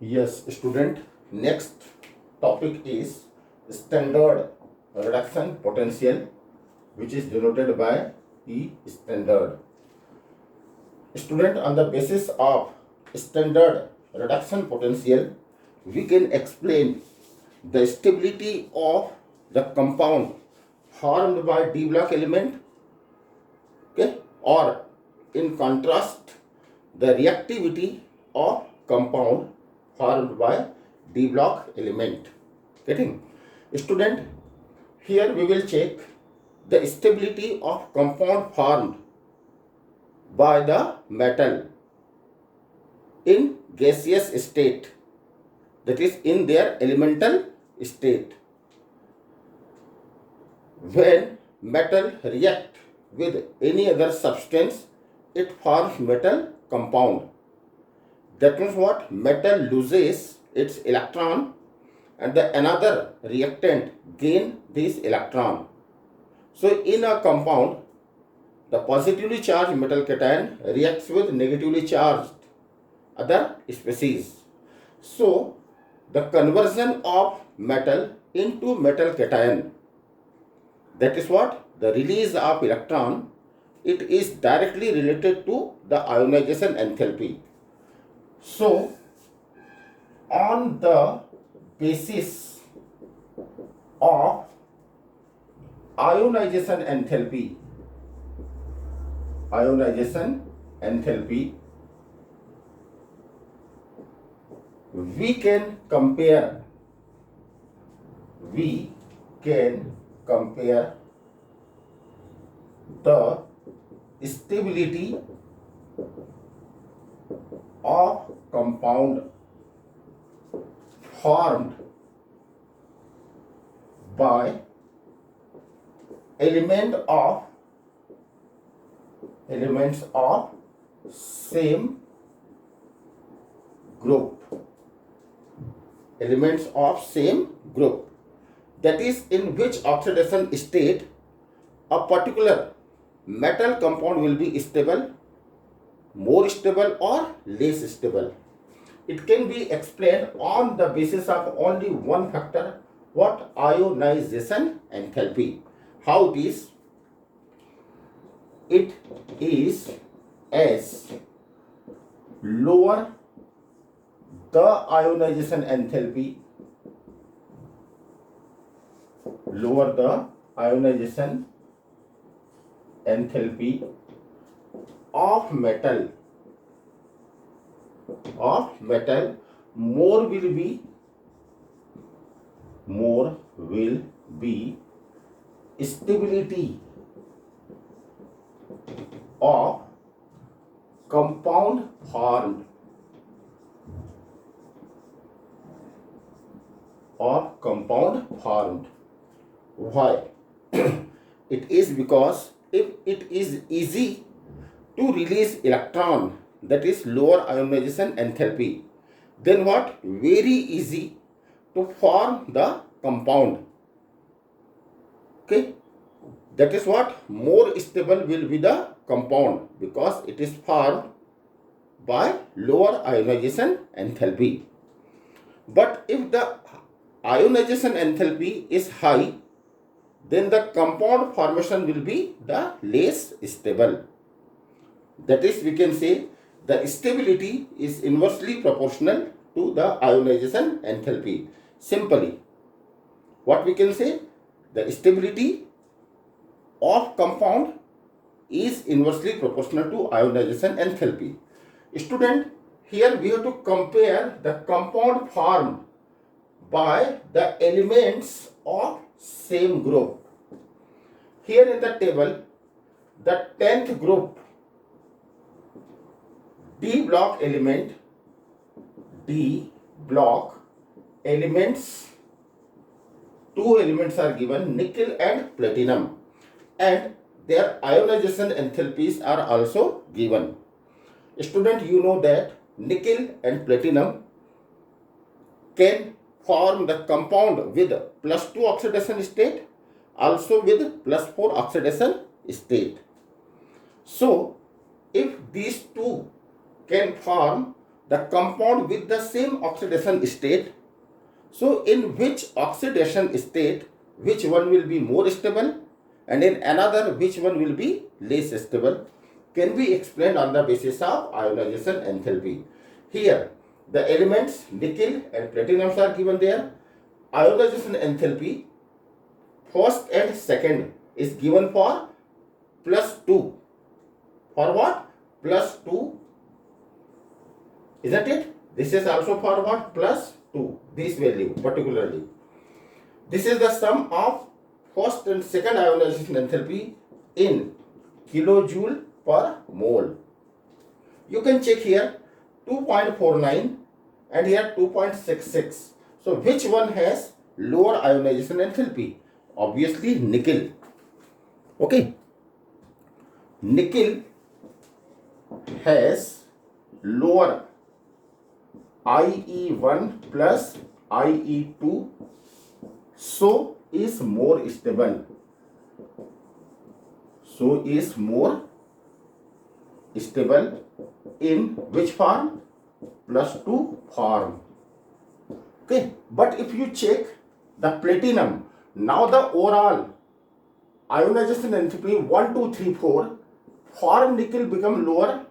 Yes, student. Next topic is standard reduction potential, which is denoted by E standard. Student, on the basis of standard reduction potential, we can explain the stability of the compound formed by D block element, okay, or in contrast, the reactivity of compound formed by D block element. Getting? Student, here we will check the stability of compound formed by the metal in gaseous state, that is in their elemental state. When metal react with any other substance, it forms metal compound. That means what? Metal loses its electron and the another reactant gain this electron. So in a compound, the positively charged metal cation reacts with negatively charged other species. So the conversion of metal into metal cation, that is what? The release of electron, it is directly related to the ionization enthalpy. So on the basis of ionization enthalpy, we can compare the stability of compound formed by elements of same group, that is in which oxidation state a particular metal compound will be stable, more stable or less stable. It can be explained on the basis of only one factor, what? Ionization enthalpy. How it is? It is as lower the ionization enthalpy, of metal, more will be stability of compound formed, Why? It is because if it is easy to release electron, that is lower ionization enthalpy, then what? Very easy to form the compound. Okay, that is what? More stable will be the compound because it is formed by lower ionization enthalpy. But if the ionization enthalpy is high, then the compound formation will be the less stable. That is, we can say the stability is inversely proportional to the ionization enthalpy. Simply, what we can say? The stability of compound is inversely proportional to ionization enthalpy. Student, here we have to compare the compound formed by the elements of same group. Here in the table, the 10th group, D block elements, two elements are given, nickel and platinum, and their ionization enthalpies are also given. Student, you know that nickel and platinum can form the compound with +2 oxidation state, also with +4 oxidation state. So if these two can form the compound with the same oxidation state. So in which oxidation state, which one will be more stable, and in another, which one will be less stable, can be explained on the basis of ionization enthalpy. Here, the elements nickel and platinum are given there. Ionization enthalpy, first and second, is given for +2. For what? +2. Isn't it? This is also for what? +2. This value particularly. This is the sum of first and second ionization enthalpy in kilojoule per mole. You can check here 2.49 and here 2.66. So which one has lower ionization enthalpy? Obviously nickel. Okay. Nickel has lower IE1 plus IE2, so is more stable. So is more stable in which form? +2 form. Okay, but if you check the platinum, now the overall ionization enthalpy 1, 2, 3, 4 for nickel become lower,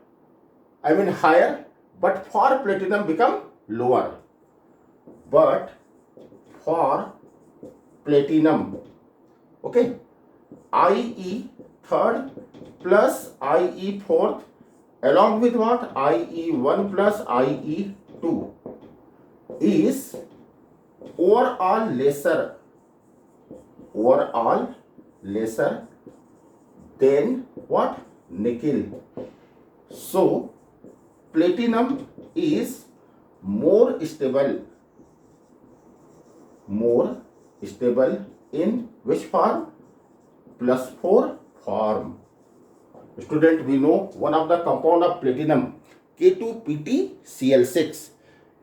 higher, but for platinum become lower. But for platinum, okay, IE third plus IE fourth along with what? IE1 plus IE2 is overall lesser than what? Nickel. So platinum is more stable in which form? +4 form. Student, we know one of the compound of platinum, K2PtCl6.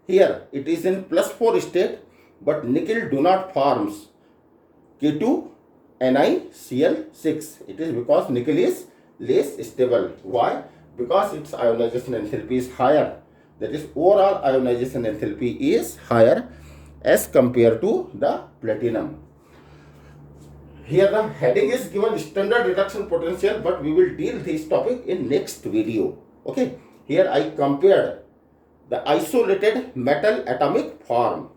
Here it is in +4 state, but nickel do not forms K2NiCl6. It is because nickel is less stable. Why? Because its ionization enthalpy is higher. That is, overall ionization enthalpy is higher as compared to the platinum. Here the heading is given standard reduction potential, but we will deal this topic in next video. Okay. Here I compared the isolated metal atomic form.